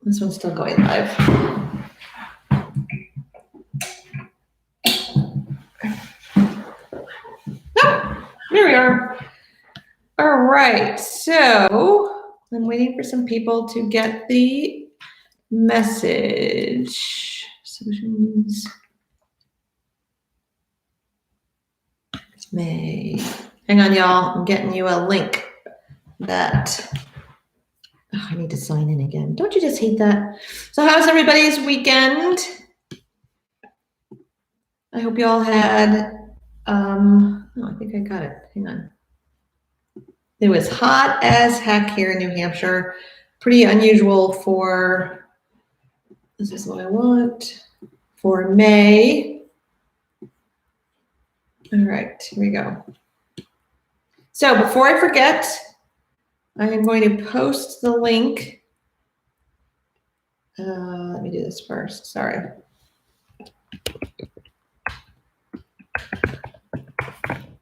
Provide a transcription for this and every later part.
This one's still going live. Oh, there we are. All right, so I'm waiting for some people to get the message. Solutions. May. Hang on, y'all. I'm getting you a link that I need to sign in again. Don't you just hate that? So how's everybody's weekend? I hope you all had, oh, I think I got it. Hang on. It was hot as heck here in New Hampshire. Pretty unusual for, this is what I want, for May. All right, here we go. So before I forget, I am going to post the link. Let me do this first, sorry.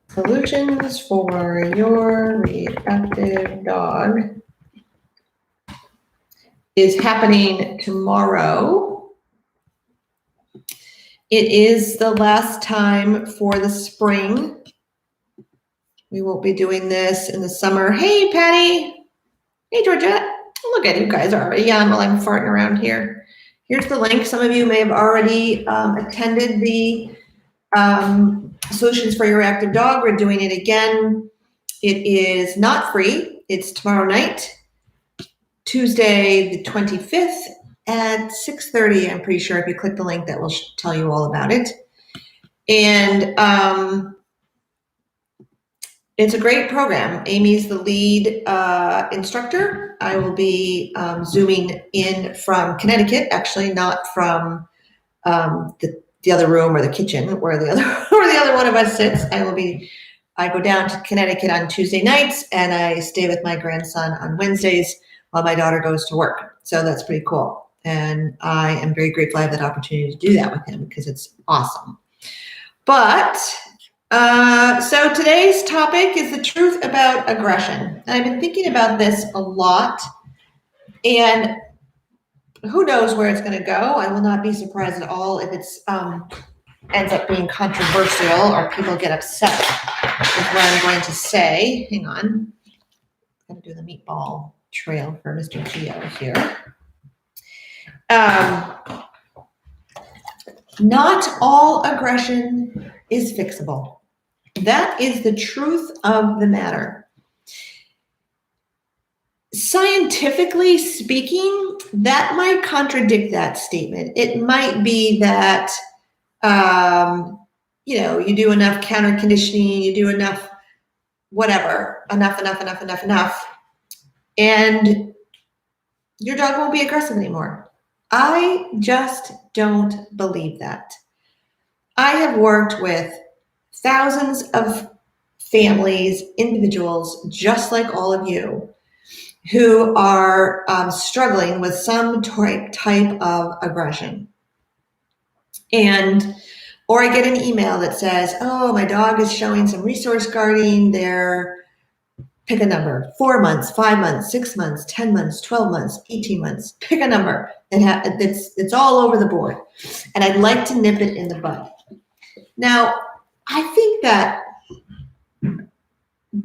Solutions for your reactive dog is happening tomorrow. It is the last time for the spring. We won't be doing this in the summer. Hey, Patty. Hey, Georgette. Look at you guys are already on while I'm farting around here. Here's the link. Some of you may have already attended the Solutions for Your Reactive Dog. We're doing it again. It is not free. It's tomorrow night, Tuesday the 25th at 6:30. I'm pretty sure if you click the link that will tell you all about it. And it's a great program. Amy's the lead instructor. I will be Zooming in from Connecticut, actually not from the other room or the kitchen where the other one of us sits. I go down to Connecticut on Tuesday nights and I stay with my grandson on Wednesdays while my daughter goes to work. So that's pretty cool. And I am very grateful I have that opportunity to do that with him because it's awesome. But so today's topic is the truth about aggression. And I've been thinking about this a lot, and who knows where it's going to go. I will not be surprised at all if it's ends up being controversial or people get upset with what I'm going to say. Hang on. I'm going to do the meatball trail for Mr. Geo here. Not all aggression is fixable. That is the truth of the matter. Scientifically speaking, that might contradict that statement. It might be that, you do enough counter conditioning, you do enough, whatever, enough, and your dog won't be aggressive anymore. I just don't believe that. I have worked with thousands of families, individuals, just like all of you, who are struggling with some type of aggression. Or I get an email that says, oh, my dog is showing some resource guarding. Pick a number, 4 months, 5 months, 6 months, 10 months, 12 months, 18 months, pick a number. It's all over the board. And I'd like to nip it in the bud. Now, I think that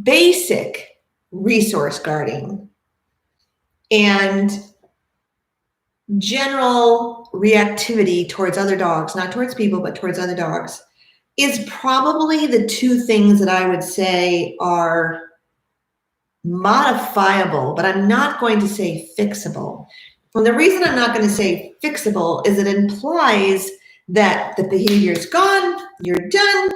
basic resource guarding and general reactivity towards other dogs, not towards people, but towards other dogs, is probably the two things that I would say are modifiable, but I'm not going to say fixable. And the reason I'm not going to say fixable is it implies that the behavior is gone, you're done,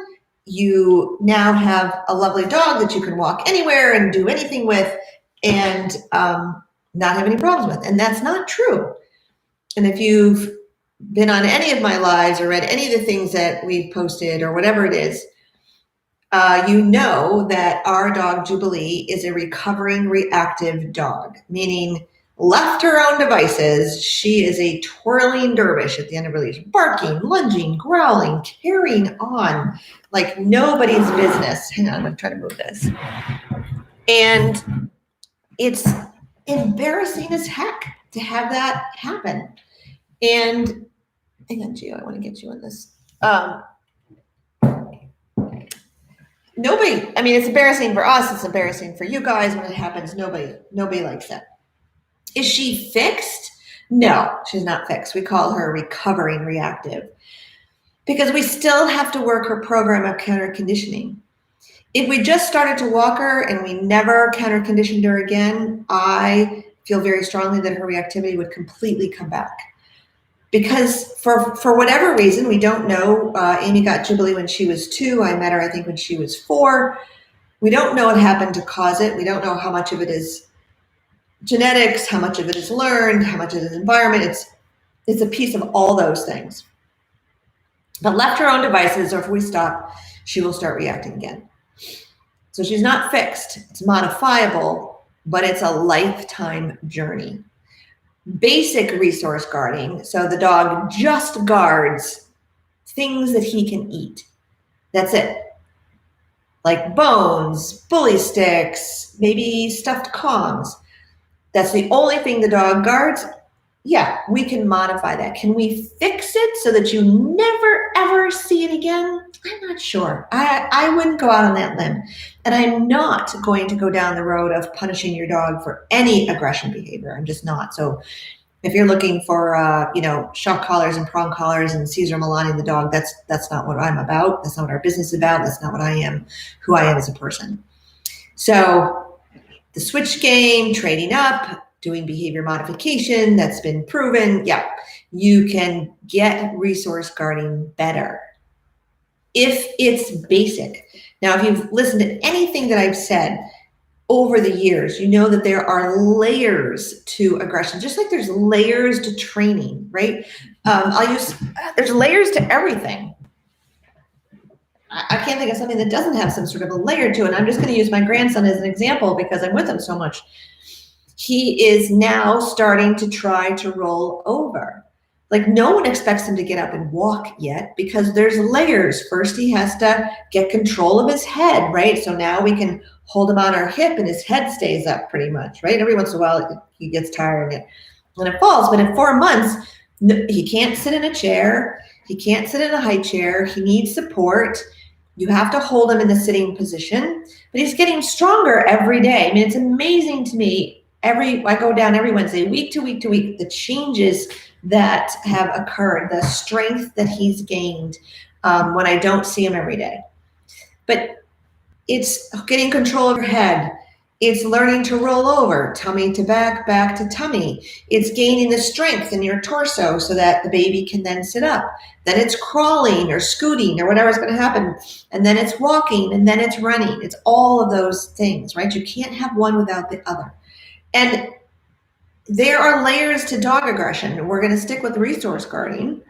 you now have a lovely dog that you can walk anywhere and do anything with and not have any problems with. And that's not true. And if you've been on any of my lives or read any of the things that we've posted or whatever it is, you know that our dog Jubilee is a recovering reactive dog, meaning left to her own devices, she is a twirling dervish at the end of her leash, barking, lunging, growling, carrying on like nobody's business. Hang on, I'm going to try to move this. And it's embarrassing as heck. to have that happen. And hang on, Gio, I want to get you on this. Nobody, I mean, it's embarrassing for us. It's embarrassing for you guys when it happens. Nobody likes that. Is she fixed? No, she's not fixed. We call her recovering reactive because we still have to work her program of counter conditioning. If we just started to walk her and we never counter conditioned her again, I feel very strongly that her reactivity would completely come back. Because for whatever reason, we don't know. Amy got Ghibli when she was 2. I met her, I think, when she was 4. We don't know what happened to cause it. We don't know how much of it is genetics, how much of it is learned, how much of it is environment. It's a piece of all those things. But left her own devices, or if we stop, she will start reacting again. So she's not fixed. It's modifiable, but it's a lifetime journey. Basic resource guarding. So the dog just guards things that he can eat. That's it. Like bones, bully sticks, maybe stuffed Kongs. That's the only thing the dog guards. Yeah, we can modify that. Can we fix it so that you never, ever see it again? I'm not sure. I wouldn't go out on that limb. And I'm not going to go down the road of punishing your dog for any aggression behavior. I'm just not. So if you're looking for, shock collars and prong collars and Caesar Milani the dog, that's not what I'm about. That's not what our business is about. That's not what I am, who I am as a person. So the switch game, trading up, doing behavior modification, that's been proven. Yeah, you can get resource guarding better if it's basic. Now, if you've listened to anything that I've said over the years, you know that there are layers to aggression, just like there's layers to training, right? There's layers to everything. I can't think of something that doesn't have some sort of a layer to it. And I'm just going to use my grandson as an example because I'm with him so much. He is now starting to try to roll over. Like no one expects him to get up and walk yet because there's layers. First, he has to get control of his head, right? So now we can hold him on our hip and his head stays up pretty much, right? Every once in a while, he gets tired and it falls. But in 4 months, he can't sit in a chair. He can't sit in a high chair. He needs support. You have to hold him in the sitting position, but he's getting stronger every day. I mean, it's amazing to me. I go down every Wednesday, week to week to week, the changes that have occurred, the strength that he's gained when I don't see him every day. But it's getting control of your head. It's learning to roll over, tummy to back, back to tummy. It's gaining the strength in your torso so that the baby can then sit up. Then it's crawling or scooting or whatever's going to happen. And then it's walking and then it's running. It's all of those things, right? You can't have one without the other. And there are layers to dog aggression. We're going to stick with resource guarding,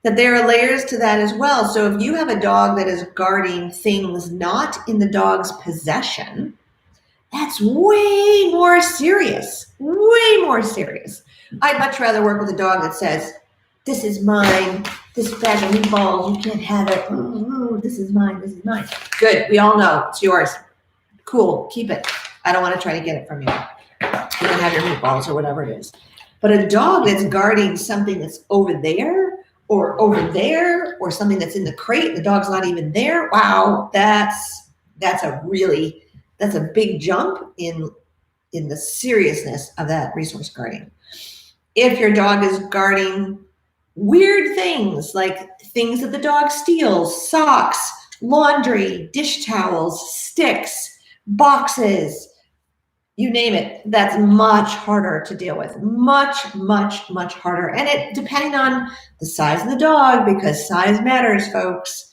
that there are layers to that as well. So if you have a dog that is guarding things not in the dog's possession, that's way more serious, way more serious. I'd much rather work with a dog that says, this is mine, this bag of meatballs, you can't have it. Ooh, this is mine, this is mine. Good, we all know, it's yours. Cool, keep it. I don't want to try to get it from you. You don't have your meatballs or whatever it is. But a dog that's guarding something that's over there or something that's in the crate, the dog's not even there. Wow, that's a big jump in the seriousness of that resource guarding. If your dog is guarding weird things, like things that the dog steals, socks, laundry, dish towels, sticks, boxes, you name it, that's much harder to deal with. Much, much, much harder. And it depending on the size of the dog, because size matters, folks.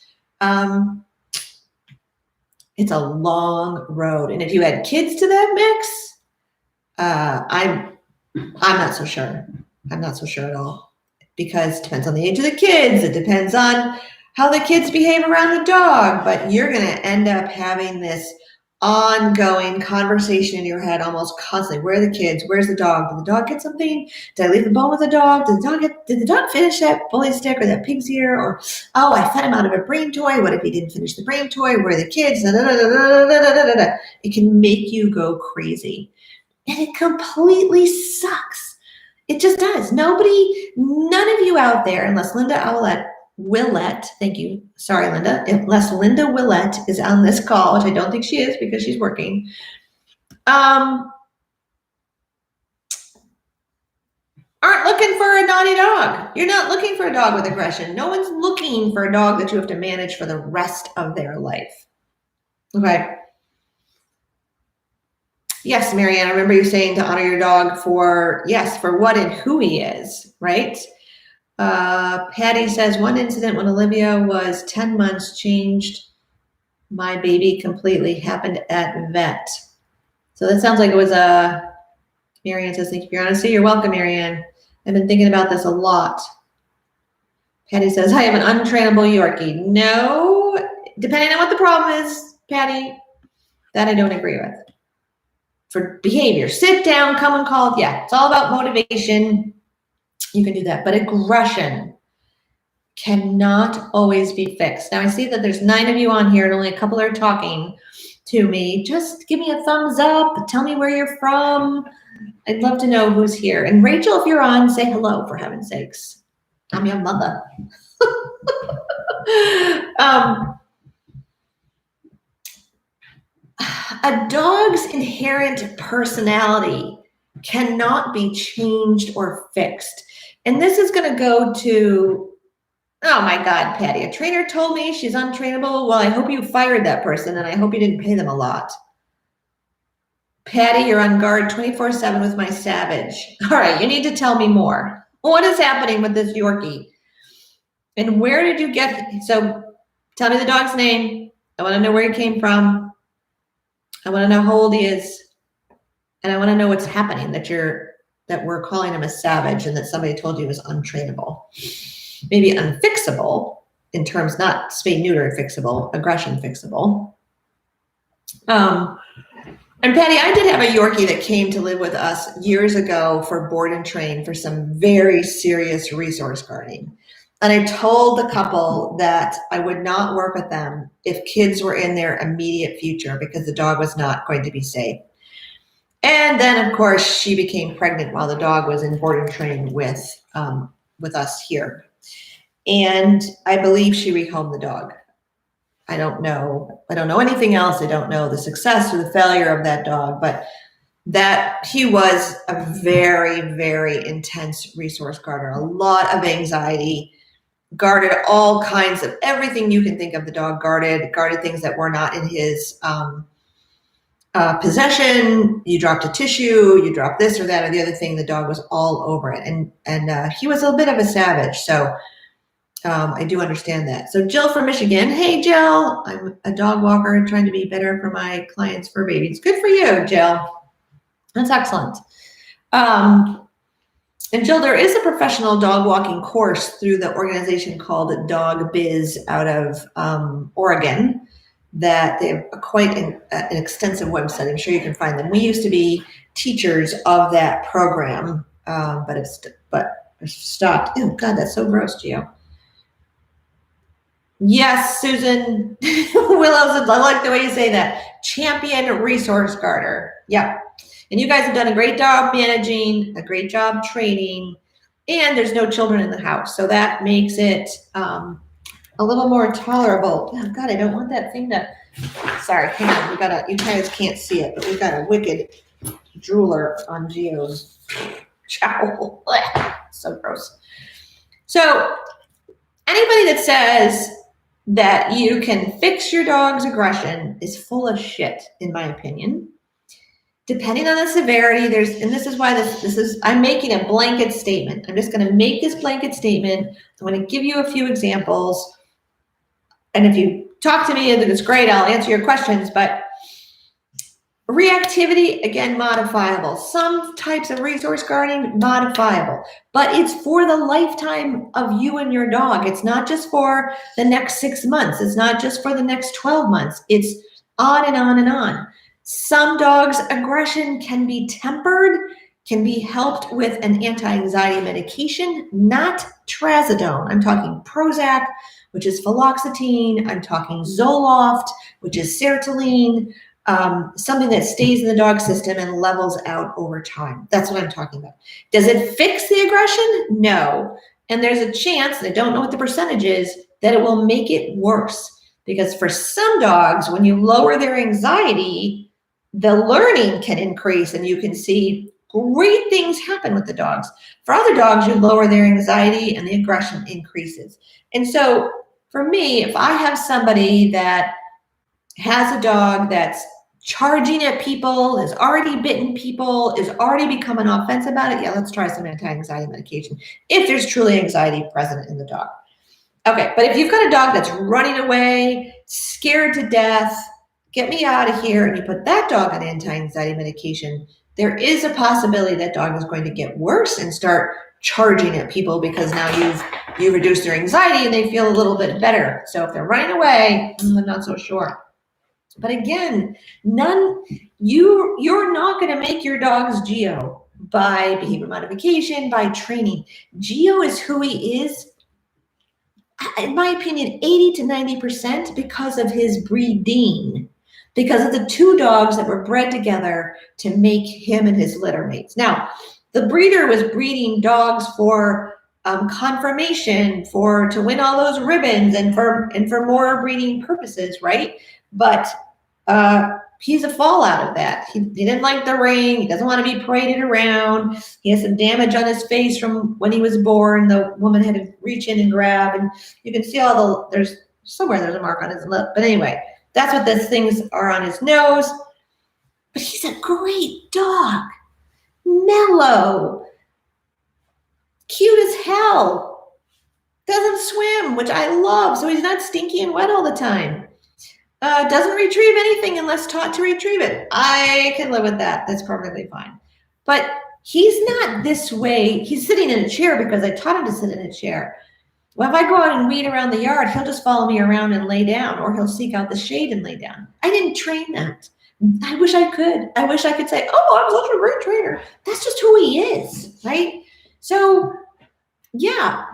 It's a long road. And if you add kids to that mix, I'm not so sure. I'm not so sure at all. Because it depends on the age of the kids. It depends on how the kids behave around the dog. But you're going to end up having this ongoing conversation in your head almost constantly. Where are the kids? Where's the dog? Did the dog get something? Did I leave the bone with the dog? Did the dog finish that bully stick or that pig's ear? Or, oh, I fed him out of a brain toy. What if he didn't finish the brain toy? Where are the kids? It can make you go crazy. And it completely sucks. It just does. None of you out there, unless Linda Willett, thank you. Sorry, Linda. Unless Linda Willett is on this call, which I don't think she is because she's working. Aren't looking for a naughty dog. You're not looking for a dog with aggression. No one's looking for a dog that you have to manage for the rest of their life. Okay. Yes, Marianne, I remember you saying to honor your dog for what and who he is, right? Patty says, one incident when Olivia was 10 months changed my baby completely, happened at vet. So that sounds like it was Marianne says, thank you for your honesty. You're welcome, Marianne. I've been thinking about this a lot. Patty says, I have an untrainable Yorkie. No, depending on what the problem is, Patty, that I don't agree with. For behavior, sit down, come and call. Yeah, it's all about motivation. You can do that. But aggression cannot always be fixed. Now, I see that there's 9 of you on here and only a couple are talking to me. Just give me a thumbs up. Tell me where you're from. I'd love to know who's here. And Rachel, if you're on, say hello, for heaven's sakes. I'm your mother. A dog's inherent personality cannot be changed or fixed. And this is going to go to, oh my God, Patty, a trainer told me she's untrainable. Well, I hope you fired that person and I hope you didn't pay them a lot. Patty, you're on guard 24/7 with my Savage. All right, you need to tell me more. What is happening with this Yorkie? And where did you get, so tell me the dog's name. I want to know where he came from. I want to know how old he is. And I want to know what's happening that we're calling him a savage and that somebody told you he was untrainable. Maybe unfixable in terms, not spay neuter fixable, aggression fixable. And Patty, I did have a Yorkie that came to live with us years ago for board and train for some very serious resource guarding. And I told the couple that I would not work with them if kids were in their immediate future because the dog was not going to be safe. And then, of course, she became pregnant while the dog was in board and train with us here. And I believe she rehomed the dog. I don't know anything else. I don't know the success or the failure of that dog, but that he was a very, very intense resource guarder, a lot of anxiety, guarded all kinds of everything you can think of. The dog guarded things that were not in his possession. You dropped a tissue, you dropped this or that or the other thing. The dog was all over it. And he was a bit of a savage. So I do understand that. So Jill from Michigan. Hey, Jill. I'm a dog walker trying to be better for my clients' fur babies. Good for you, Jill. That's excellent. And Jill, there is a professional dog walking course through the organization called Dog Biz out of Oregon that they have quite an extensive website. I'm sure you can find them. We used to be teachers of that program, but it's stopped. Oh, God, that's so gross, Gio. Yes, Susan Willows, I like the way you say that. Champion resource guarder. Yep. And you guys have done a great job managing, a great job training, and there's no children in the house. So that makes it a little more tolerable. Oh, God, I don't want that thing to, sorry, hang on. You guys can't see it, but we've got a wicked drooler on Gio's jowl. So gross. So anybody that says that you can fix your dog's aggression is full of shit, in my opinion. Depending on the severity, and this is why I'm making a blanket statement. I'm just going to make this blanket statement. I'm going to give you a few examples. And if you talk to me, then it's great. I'll answer your questions. But reactivity, again, modifiable. Some types of resource guarding, modifiable. But it's for the lifetime of you and your dog. It's not just for the next 6 months. It's not just for the next 12 months. It's on and on and on. Some dogs' aggression can be tempered, can be helped with an anti-anxiety medication, not trazodone. I'm talking Prozac, which is fluoxetine. I'm talking Zoloft, which is sertraline. something that stays in the dog system and levels out over time. That's what I'm talking about. Does it fix the aggression? No. And there's a chance, and I don't know what the percentage is, that it will make it worse. Because for some dogs, when you lower their anxiety, the learning can increase and you can see great things happen with the dogs. For other dogs, you lower their anxiety and the aggression increases. And so for me, if I have somebody that has a dog that's charging at people, has already bitten people, is already becoming offensive about it, yeah, let's try some anti-anxiety medication if there's truly anxiety present in the dog. Okay, but if you've got a dog that's running away, scared to death, get me out of here, and you put that dog on anti-anxiety medication, there is a possibility that dog is going to get worse and start charging at people because now you've reduced their anxiety and they feel a little bit better. So if they're running away, I'm not so sure. But again, you're not going to make your dog's Geo by behavior modification, by training. Geo is who he is, in my opinion, 80 to 90% because of his breeding, because of the two dogs that were bred together to make him and his litter mates. Now, the breeder was breeding dogs for conformation, to win all those ribbons and for more breeding purposes, right? But he's a fallout of that. He didn't like the ring. He doesn't want to be paraded around. He has some damage on his face from when he was born. The woman had to reach in and grab, and you can see there's a mark on his lip. But anyway, that's what those things are on his nose. But he's a great dog. Mellow. Cute as hell. Doesn't swim, which I love. So he's not stinky and wet all the time. Doesn't retrieve anything unless taught to retrieve it. I can live with that. That's perfectly fine. But he's not this way. He's sitting in a chair because I taught him to sit in a chair. Well, if I go out and weed around the yard, he'll just follow me around and lay down, or he'll seek out the shade and lay down. I didn't train that. I wish I could. I wish I could say, oh, I'm such a great trainer. That's just who he is, right? So, yeah,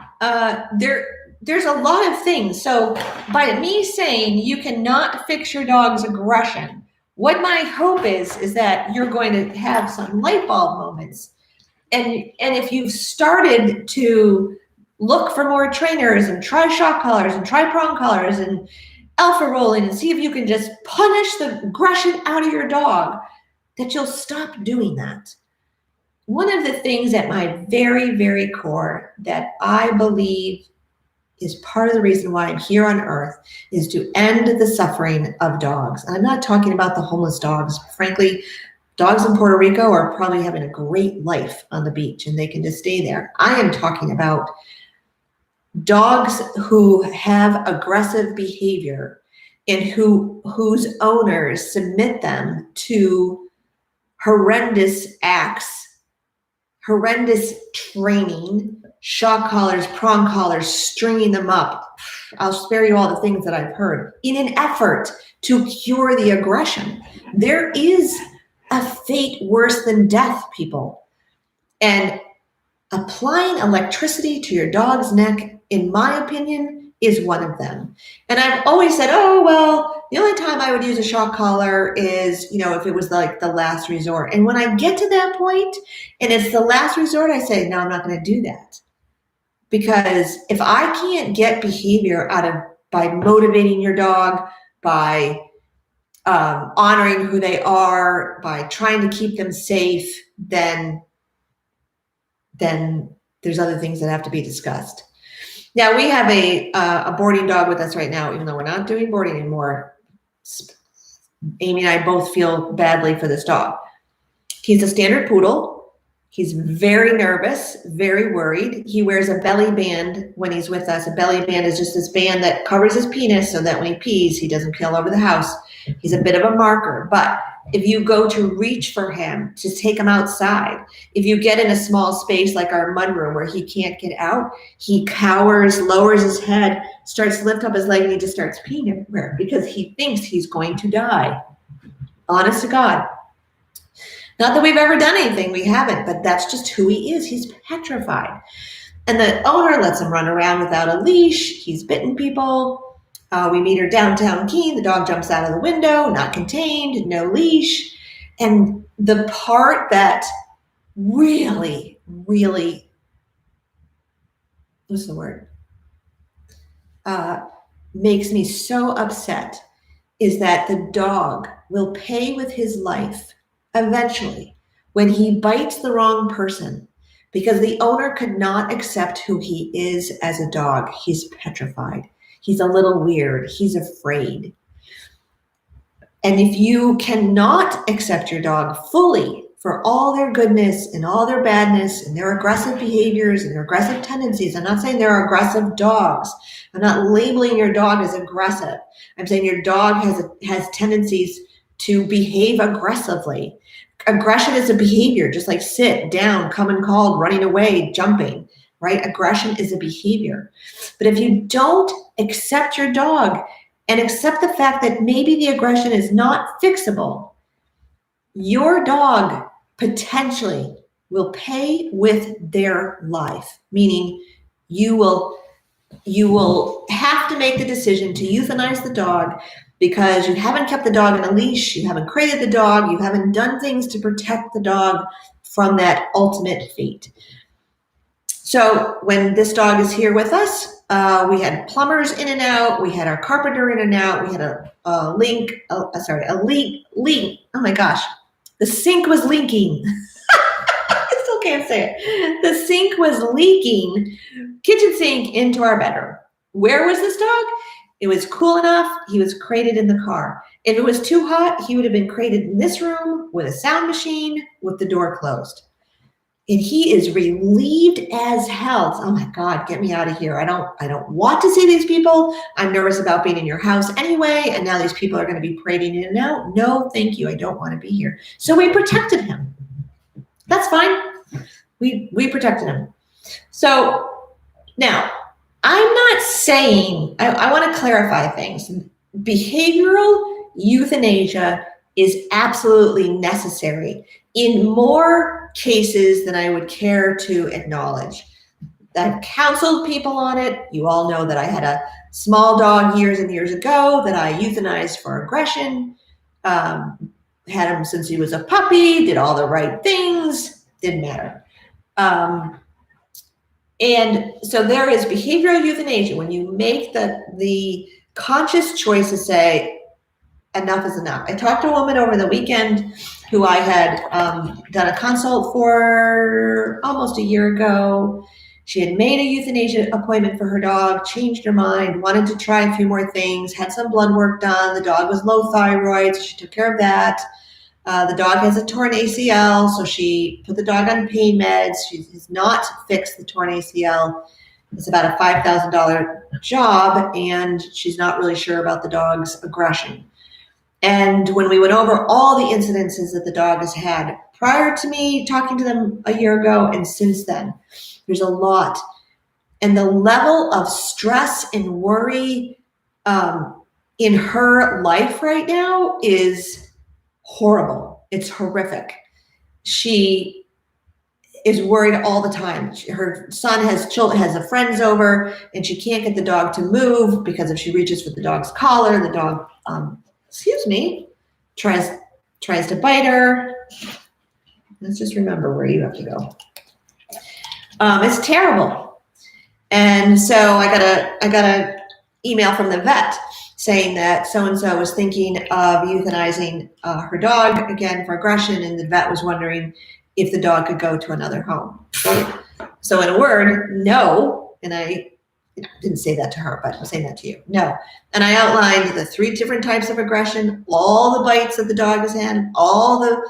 there's a lot of things. So by me saying you cannot fix your dog's aggression, what my hope is that you're going to have some light bulb moments. And if you've started to look for more trainers and try shock collars and try prong collars and alpha rolling and see if you can just punish the aggression out of your dog, that you'll stop doing that. One of the things at my very, very core that I believe is part of the reason why I'm here on earth is to end the suffering of dogs. And I'm not talking about the homeless dogs. Frankly, dogs in Puerto Rico are probably having a great life on the beach and they can just stay there. I am talking about dogs who have aggressive behavior and whose owners submit them to horrendous acts, horrendous training, shock collars, prong collars, stringing them up. I'll spare you all the things that I've heard in an effort to cure the aggression. There is a fate worse than death, people. And applying electricity to your dog's neck, in my opinion, is one of them. And I've always said, oh, well, the only time I would use a shock collar is, if it was like the last resort. And when I get to that point and it's the last resort, I say, no, I'm not going to do that. Because if I can't get behavior by motivating your dog, by honoring who they are, by trying to keep them safe, then there's other things that have to be discussed. Now, we have a boarding dog with us right now, even though we're not doing boarding anymore. Amy and I both feel badly for this dog. He's a standard poodle. He's very nervous, very worried. He wears a belly band when he's with us. A belly band is just this band that covers his penis so that when he pees, he doesn't pee all over the house. He's a bit of a marker. But if you go to reach for him, to take him outside, if you get in a small space like our mudroom where he can't get out, he cowers, lowers his head, starts to lift up his leg, and he just starts peeing everywhere because he thinks he's going to die. Honest to God. Not that we've ever done anything, we haven't, but that's just who he is. He's petrified. And the owner lets him run around without a leash. He's bitten people. We meet her downtown Keene. The dog jumps out of the window, not contained, no leash. And the part that really, really, what's the word? Makes me so upset is that the dog will pay with his life eventually when he bites the wrong person because the owner could not accept who he is as a dog. He's petrified. He's a little weird. He's afraid. And if you cannot accept your dog fully for all their goodness and all their badness and their aggressive behaviors and their aggressive tendencies, I'm not saying they're aggressive dogs. I'm not labeling your dog as aggressive. I'm saying your dog has tendencies to behave aggressively. Aggression is a behavior, just like sit, down, come and called, running away, jumping, right? Aggression is a behavior. But if you don't accept your dog and accept the fact that maybe the aggression is not fixable, your dog potentially will pay with their life, meaning you will have to make the decision to euthanize the dog because you haven't kept the dog in a leash, you haven't crated the dog, you haven't done things to protect the dog from that ultimate fate. So when this dog is here with us, we had plumbers in and out, we had our carpenter in and out, we had a leak. Oh my gosh, the sink was leaking. I still can't say it. The sink was leaking, kitchen sink into our bedroom. Where was this dog? It was cool enough. He was crated in the car. If it was too hot, he would have been crated in this room with a sound machine with the door closed. And he is relieved as hell. Oh my God, get me out of here. I don't want to see these people. I'm nervous about being in your house anyway. And now these people are going to be parading in and out. No, thank you. I don't want to be here. So we protected him. That's fine. We protected him. So now I'm not saying, I want to clarify things. Behavioral euthanasia is absolutely necessary in more cases than I would care to acknowledge. I've counseled people on it. You all know that I had a small dog years and years ago that I euthanized for aggression. Had him since he was a puppy, did all the right things, didn't matter. And so there is behavioral euthanasia when you make the conscious choice to say, enough is enough. I talked to a woman over the weekend who I had done a consult for almost a year ago. She had made a euthanasia appointment for her dog, changed her mind, wanted to try a few more things, had some blood work done. The dog was low thyroid, so she took care of that. The dog has a torn ACL, so she put the dog on pain meds. She has not fixed the torn ACL. It's about a $5,000 job, and she's not really sure about the dog's aggression. And when we went over all the incidences that the dog has had prior to me talking to them a year ago and since then, there's a lot. And the level of stress and worry in her life right now is horrible. It's horrific. She is worried all the time. Her son has a friends over, and she can't get the dog to move because if she reaches for the dog's collar, the dog tries to bite her. Let's just remember where you have to go. It's terrible. And so I got a email from the vet saying that so-and-so was thinking of euthanizing her dog again for aggression, and the vet was wondering if the dog could go to another home. So in a word, no, and I didn't say that to her, but I'm saying that to you. No. And I outlined the 3 different types of aggression, all the bites that the dog has had, all the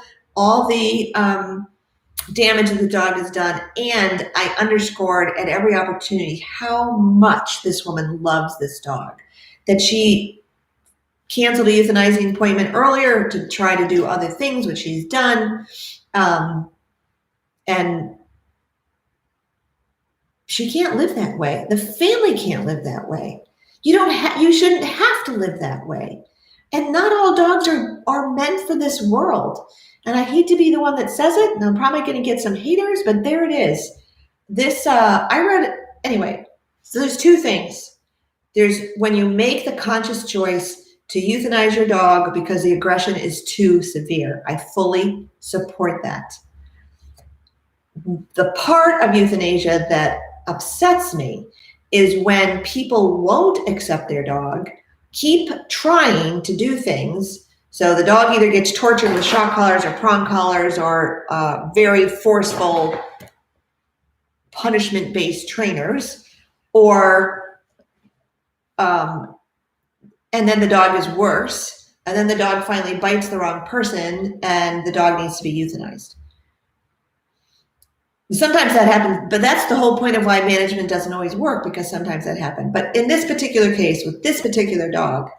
damage that the dog has done. And I underscored at every opportunity how much this woman loves this dog, that she canceled a euthanizing appointment earlier to try to do other things, which she's done. And she can't live that way. The family can't live that way. You shouldn't have to live that way. And not all dogs are meant for this world. And I hate to be the one that says it, and I'm probably going to get some haters, but there it is. I read, anyway, so there's 2 things. when you make the conscious choice to euthanize your dog because the aggression is too severe, I fully support that. The part of euthanasia that upsets me is when people won't accept their dog, keep trying to do things. So the dog either gets tortured with shock collars or prong collars or very forceful punishment-based trainers, or and then the dog is worse, and then the dog finally bites the wrong person and the dog needs to be euthanized. Sometimes that happens, but that's the whole point of why management doesn't always work, because sometimes that happens. But in this particular case, with this particular dog,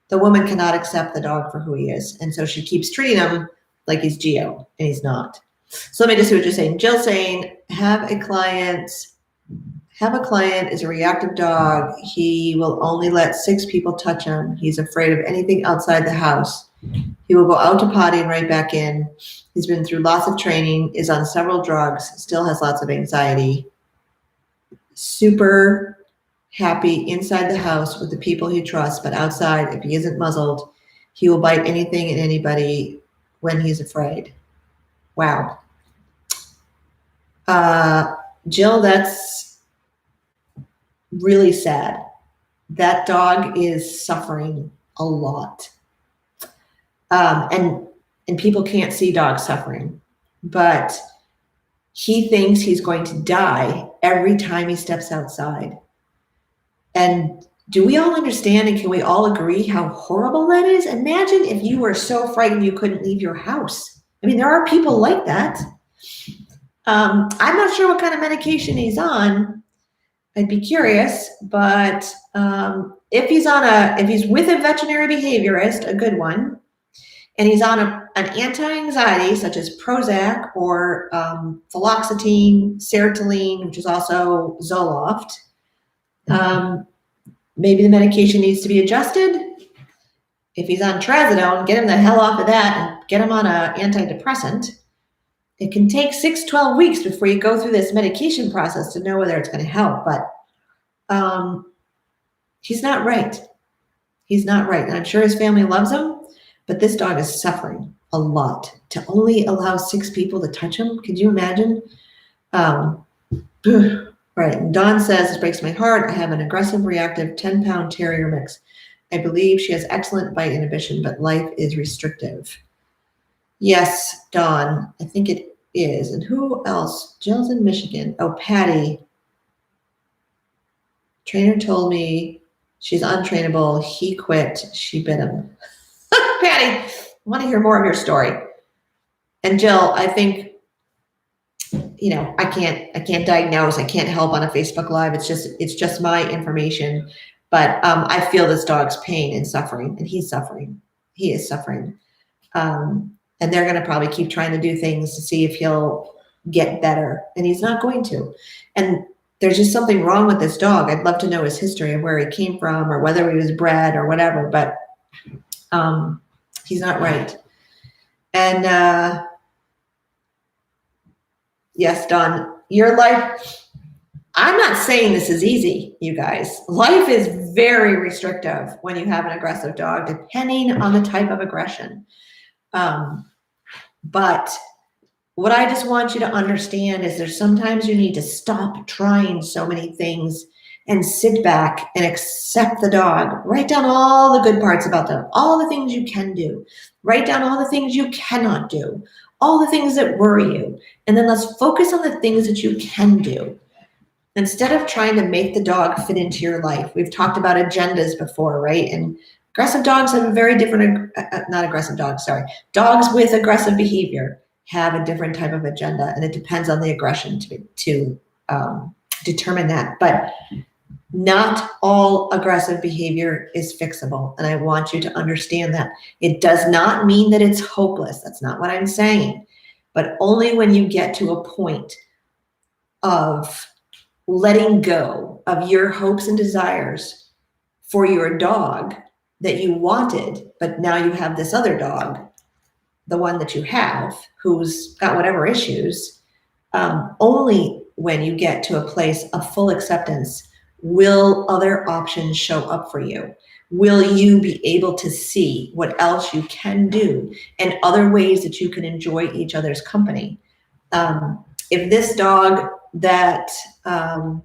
the woman cannot accept the dog for who he is. And so she keeps treating him like he's Geo, and he's not. So let me just see what you're saying. Jill's saying, have a client is a reactive dog. He will only let 6 people touch him. He's afraid of anything outside the house. He will go out to potty and right back in. He's been through lots of training, is on several drugs, still has lots of anxiety. Super happy inside the house with the people he trusts, but outside, if he isn't muzzled, he will bite anything and anybody when he's afraid. Wow. Jill, that's really sad. That dog is suffering a lot. And people can't see dogs suffering, but he thinks he's going to die every time he steps outside. And do we all understand and can we all agree how horrible that is? Imagine if you were so frightened you couldn't leave your house. I mean, there are people like that. I'm not sure what kind of medication he's on. I'd be curious, but if he's with a veterinary behaviorist, a good one, and he's on an anti-anxiety such as Prozac or fluoxetine, sertraline, which is also Zoloft, maybe the medication needs to be adjusted. If he's on trazodone, get him the hell off of that and get him on an antidepressant. It can take 6-12 weeks before you go through this medication process to know whether it's going to help, but he's not right. He's not right. And I'm sure his family loves him, but this dog is suffering a lot. To only allow 6 people to touch him, could you imagine? Right. And Dawn says, this breaks my heart. I have an aggressive, reactive 10-pound terrier mix. I believe she has excellent bite inhibition, but life is restrictive. Yes, Dawn, I think it is. And who else? Jill's in Michigan. Oh, Patty. Trainer told me she's untrainable. He quit. She bit him. Patty, I want to hear more of your story. And Jill, I think, I can't diagnose. I can't help on a Facebook Live. It's just my information. But I feel this dog's pain and suffering, and he's suffering. He is suffering. And they're going to probably keep trying to do things to see if he'll get better, and he's not going to. And there's just something wrong with this dog. I'd love to know his history and where he came from or whether he was bred or whatever, but he's not right. And yes, Dawn, your life, I'm not saying this is easy, you guys. Life is very restrictive when you have an aggressive dog, depending on the type of aggression. But what I just want you to understand is there's sometimes you need to stop trying so many things and sit back and accept the dog. Write down all the good parts about them, all the things you can do. Write down all the things you cannot do, all the things that worry you. And then let's focus on the things that you can do. Instead of trying to make the dog fit into your life. We've talked about agendas before, right? And aggressive dogs have a very different, not aggressive dogs, sorry. Dogs with aggressive behavior have a different type of agenda, and it depends on the aggression to determine that. But not all aggressive behavior is fixable, and I want you to understand that. It does not mean that it's hopeless. That's not what I'm saying. But only when you get to a point of letting go of your hopes and desires for your dog that you wanted, but now you have this other dog, the one that you have, who's got whatever issues, only when you get to a place of full acceptance will other options show up for you? Will you be able to see what else you can do and other ways that you can enjoy each other's company? If this dog that, no,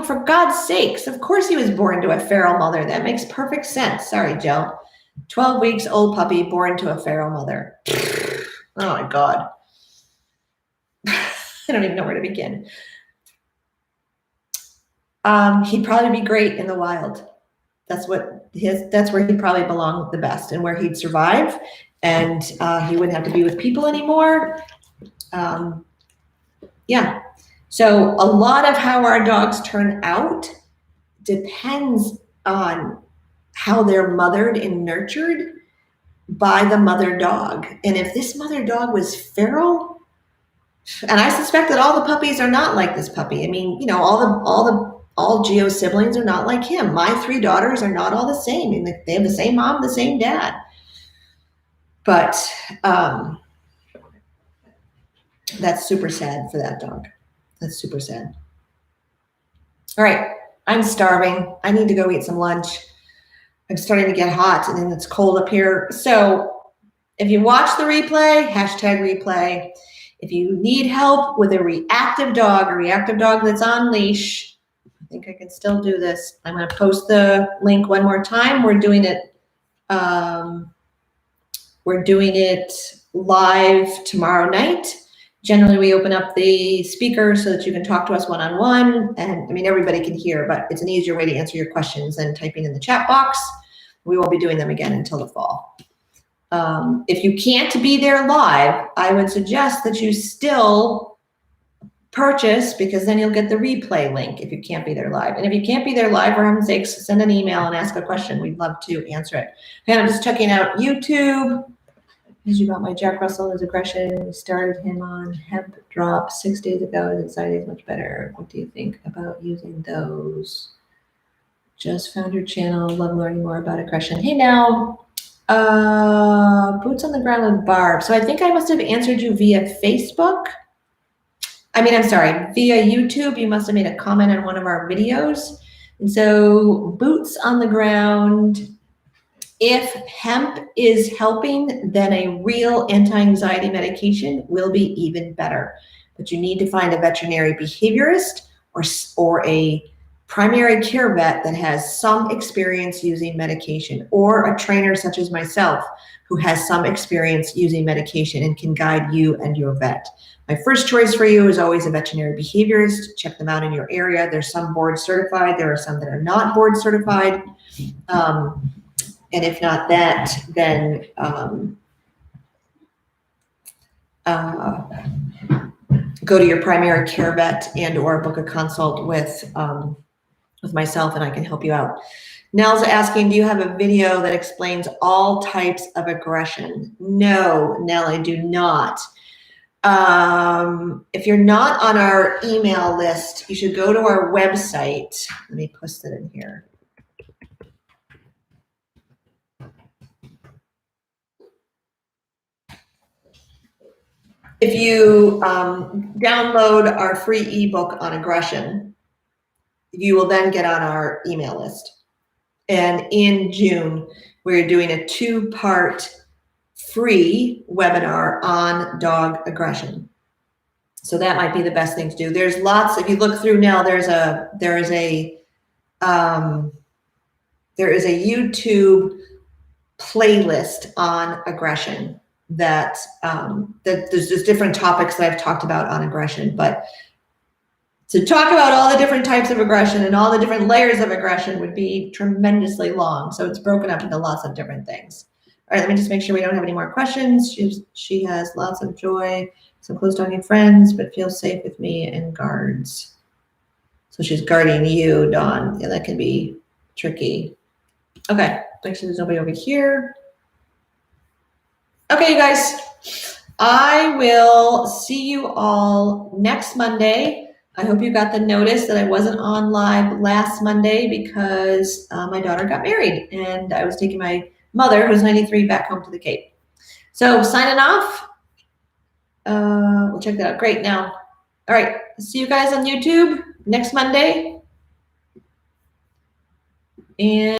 for God's sakes, of course he was born to a feral mother. That makes perfect sense. Sorry, Jill. 12 weeks old puppy born to a feral mother. Oh my God. I don't even know where to begin. He'd probably be great in the wild. That's where he'd probably belong the best and where he'd survive, and he wouldn't have to be with people anymore. Yeah. So a lot of how our dogs turn out depends on how they're mothered and nurtured by the mother dog. And if this mother dog was feral, and I suspect that all the puppies are not like this puppy. I mean, you know, all Geo's siblings are not like him. My 3 daughters are not all the same. I mean, they have the same mom, the same dad. But that's super sad for that dog. That's super sad. All right, I'm starving. I need to go eat some lunch. I'm starting to get hot and then it's cold up here. So if you watch the replay, #replay. If you need help with a reactive dog that's on leash, I think I can still do this. I'm going to post the link one more time. We're doing it live tomorrow night. Generally, we open up the speaker so that you can talk to us one-on-one. And I mean, everybody can hear, but it's an easier way to answer your questions than typing in the chat box. We won't be doing them again until the fall. If you can't be there live, I would suggest that you still purchase, because then you'll get the replay link if you can't be there live. And if you can't be there live, for heaven's sakes, send an email and ask a question. We'd love to answer it. And I'm just checking out YouTube. As you got my Jack Russell, his aggression. We started him on hemp drop 6 days ago. His anxiety is much better. What do you think about using those? Just found your channel. Love learning more about aggression. Hey now, boots on the ground with Barb. So I think I must have answered you via Facebook. I'm sorry, via YouTube. You must have made a comment on one of our videos. And so boots on the ground. If hemp is helping, then a real anti-anxiety medication will be even better. But you need to find a veterinary behaviorist or a primary care vet that has some experience using medication, or a trainer such as myself who has some experience using medication and can guide you and your vet. My first choice for you is always a veterinary behaviorist. Check them out in your area. There's some board certified. There are some that are not board certified. And if not that, then go to your primary care vet and or book a consult with myself, and I can help you out. Nell's asking, do you have a video that explains all types of aggression? No, Nell, I do not. If you're not on our email list, you should go to our website. Let me post it in here. If you download our free ebook on aggression, you will then get on our email list. And in June, we're doing a 2-part free webinar on dog aggression. So that might be the best thing to do. There's lots, if you look through now, there is a YouTube playlist on aggression that there's just different topics that I've talked about on aggression, but to talk about all the different types of aggression and all the different layers of aggression would be tremendously long. So it's broken up into lots of different things. All right, let me just make sure we don't have any more questions. She has lots of joy, some close talking friends, but feels safe with me and guards. So she's guarding you, Dawn. Yeah, that can be tricky. Okay, make sure there's nobody over here. Okay, you guys, I will see you all next Monday. I hope you got the notice that I wasn't on live last Monday because my daughter got married and I was taking my mother, who's 93, back home to the Cape. So signing off. We'll check that out. Great. Now, All right, see you guys on YouTube next Monday. And